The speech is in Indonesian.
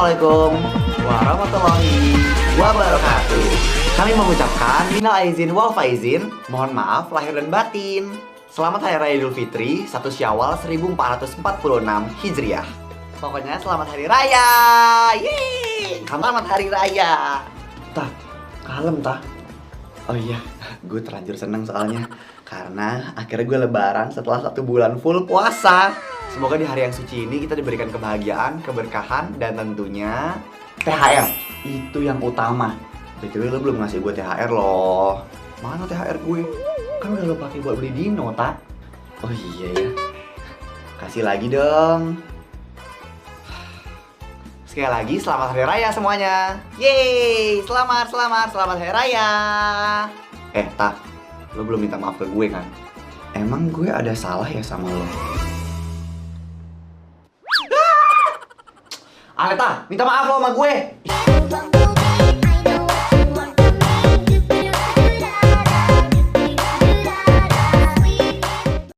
Assalamualaikum warahmatullahi wabarakatuh. Kami mengucapkan minal aizin wal faizin, mohon maaf lahir dan batin. Selamat Hari Raya Idul Fitri 1 Syawal 1446 Hijriah. Pokoknya selamat Hari Raya. Yeay, selamat Hari Raya. Tah, kalem tah. Oh iya, gue terlanjur seneng soalnya karena akhirnya gue lebaran setelah 1 bulan full puasa. Semoga di hari yang suci ini kita diberikan kebahagiaan, keberkahan, dan tentunya THR. Itu yang utama. BTW lo belum ngasih gue THR loh. Mana THR gue? Kan udah lo pakai buat beli dino, tak? Oh iya ya. Kasih lagi dong. Sekali lagi selamat Hari Raya semuanya. Yeay, selamat Hari Raya. Tak, lo belum minta maaf ke gue kan? Emang gue ada salah ya sama lo? Aleta, minta maaf lo sama gue.